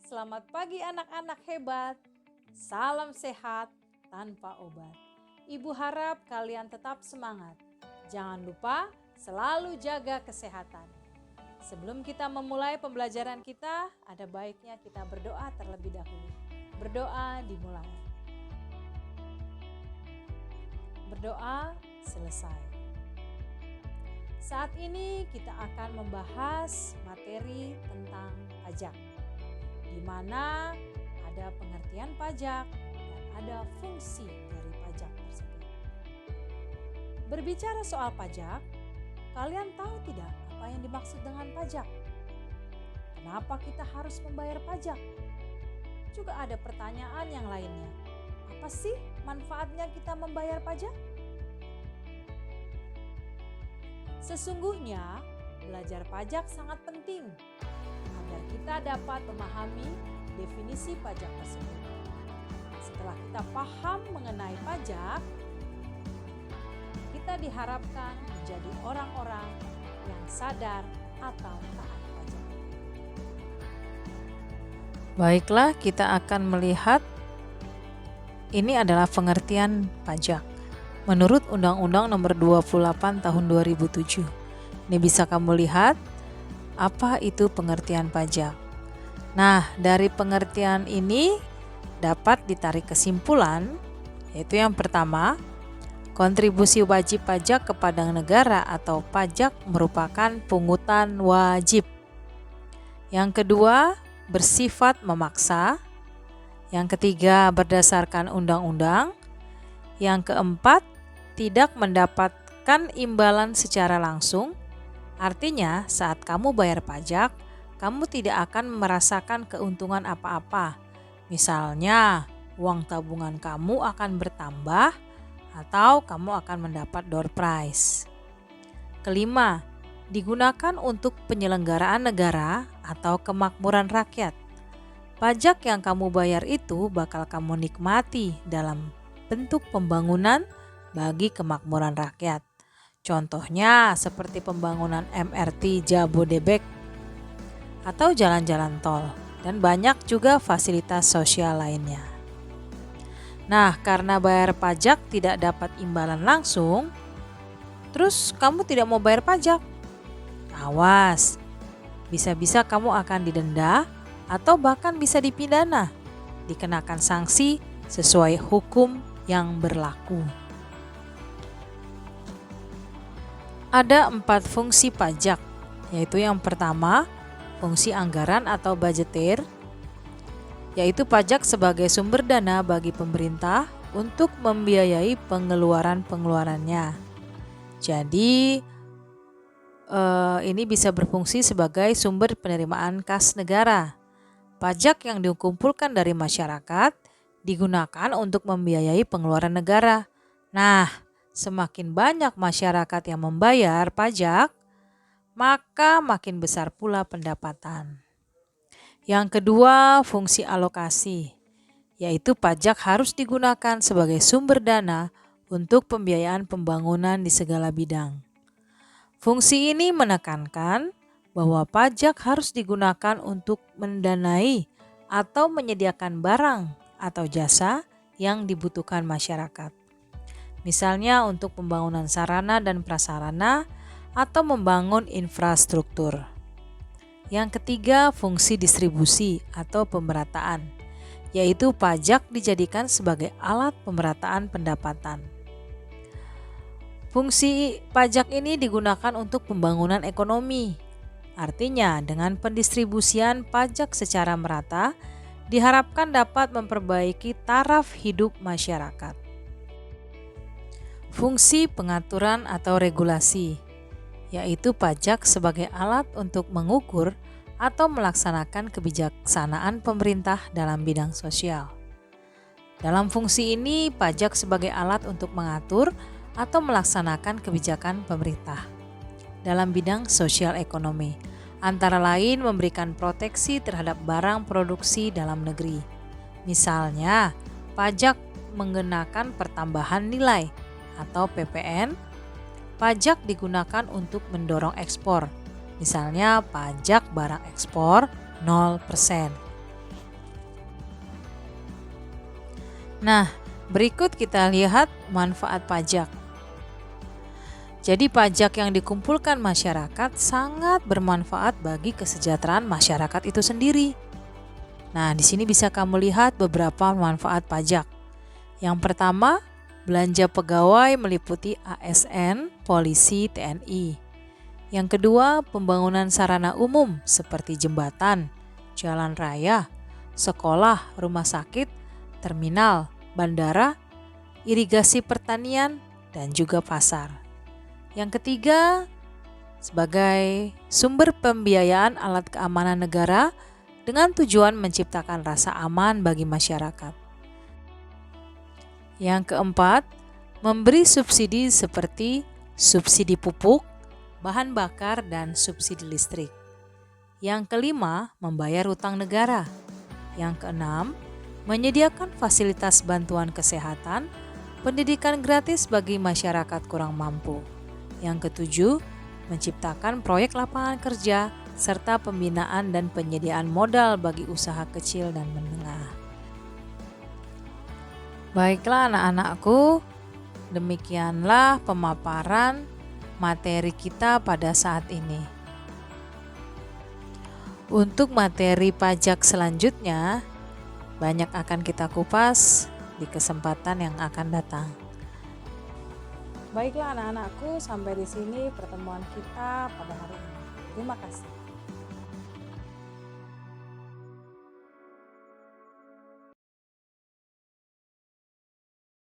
Selamat pagi anak-anak hebat. Salam sehat tanpa obat. Ibu harap kalian tetap semangat. Jangan lupa selalu jaga kesehatan. Sebelum kita memulai pembelajaran kita, ada baiknya kita berdoa terlebih dahulu. Berdoa dimulai. Berdoa selesai. Saat ini kita akan membahas materi tentang pajak, di mana ada pengertian pajak dan ada fungsi dari pajak tersebut. Berbicara soal pajak, kalian tahu tidak apa yang dimaksud dengan pajak? Kenapa kita harus membayar pajak? Juga ada pertanyaan yang lainnya. Apa sih manfaatnya kita membayar pajak? Sesungguhnya, belajar pajak sangat penting agar kita dapat memahami definisi pajak tersebut. Setelah kita paham mengenai pajak, kita diharapkan menjadi orang-orang yang sadar atau taat pajak. Baiklah, kita akan melihat ini adalah pengertian pajak menurut Undang-Undang Nomor 28 Tahun 2007. Ini bisa kamu lihat apa itu pengertian pajak. Nah, dari pengertian ini dapat ditarik kesimpulan, yaitu yang pertama, kontribusi wajib pajak kepada negara atau pajak merupakan pungutan wajib. Yang kedua, bersifat memaksa. Yang ketiga, berdasarkan undang-undang. Yang keempat, tidak mendapatkan imbalan secara langsung. Artinya, saat kamu bayar pajak, kamu tidak akan merasakan keuntungan apa-apa. Misalnya, uang tabungan kamu akan bertambah atau kamu akan mendapat door prize. Kelima, digunakan untuk penyelenggaraan negara atau kemakmuran rakyat. Pajak yang kamu bayar itu bakal kamu nikmati dalam bentuk pembangunan bagi kemakmuran rakyat. Contohnya seperti pembangunan MRT Jabodebek atau jalan-jalan tol, dan banyak juga fasilitas sosial lainnya. Nah, karena bayar pajak tidak dapat imbalan langsung, terus kamu tidak mau bayar pajak? Awas, bisa-bisa kamu akan didenda atau bahkan bisa dipidana, dikenakan sanksi sesuai hukum yang berlaku. Ada 4 fungsi pajak, yaitu yang pertama, fungsi anggaran atau budgeter, yaitu pajak sebagai sumber dana bagi pemerintah untuk membiayai pengeluaran-pengeluarannya. Jadi, ini bisa berfungsi sebagai sumber penerimaan kas negara. Pajak yang dikumpulkan dari masyarakat digunakan untuk membiayai pengeluaran negara. Nah, semakin banyak masyarakat yang membayar pajak, maka makin besar pula pendapatan. Yang kedua, fungsi alokasi, yaitu pajak harus digunakan sebagai sumber dana untuk pembiayaan pembangunan di segala bidang. Fungsi ini menekankan bahwa pajak harus digunakan untuk mendanai atau menyediakan barang atau jasa yang dibutuhkan masyarakat. Misalnya untuk pembangunan sarana dan prasarana atau membangun infrastruktur. Yang ketiga, fungsi distribusi atau pemerataan, yaitu pajak dijadikan sebagai alat pemerataan pendapatan. Fungsi pajak ini digunakan untuk pembangunan ekonomi. Artinya, dengan pendistribusian pajak secara merata, diharapkan dapat memperbaiki taraf hidup masyarakat. Fungsi pengaturan atau regulasi, yaitu pajak sebagai alat untuk mengukur atau melaksanakan kebijaksanaan pemerintah dalam bidang sosial. Dalam fungsi ini, pajak sebagai alat untuk mengatur atau melaksanakan kebijakan pemerintah dalam bidang sosial ekonomi, antara lain memberikan proteksi terhadap barang produksi dalam negeri. Misalnya, pajak mengenakan pertambahan nilai atau PPN. Pajak digunakan untuk mendorong ekspor, misalnya pajak barang ekspor 0%. Nah, berikut kita lihat manfaat pajak. Jadi pajak yang dikumpulkan masyarakat sangat bermanfaat bagi kesejahteraan masyarakat itu sendiri. Nah, di sini bisa kamu lihat beberapa manfaat pajak. Yang pertama, belanja pegawai meliputi ASN, polisi, TNI. Yang kedua, pembangunan sarana umum seperti jembatan, jalan raya, sekolah, rumah sakit, terminal, bandara, irigasi pertanian, dan juga pasar. Yang ketiga, sebagai sumber pembiayaan alat keamanan negara dengan tujuan menciptakan rasa aman bagi masyarakat. Yang keempat, memberi subsidi seperti subsidi pupuk, bahan bakar, dan subsidi listrik. Yang kelima, membayar utang negara. Yang keenam, menyediakan fasilitas bantuan kesehatan, pendidikan gratis bagi masyarakat kurang mampu. Yang ketujuh, menciptakan proyek lapangan kerja serta pembinaan dan penyediaan modal bagi usaha kecil dan menengah. Baiklah anak-anakku, demikianlah pemaparan materi kita pada saat ini. Untuk materi pajak selanjutnya, banyak akan kita kupas di kesempatan yang akan datang. Baiklah anak-anakku, sampai di sini pertemuan kita pada hari ini. Terima kasih.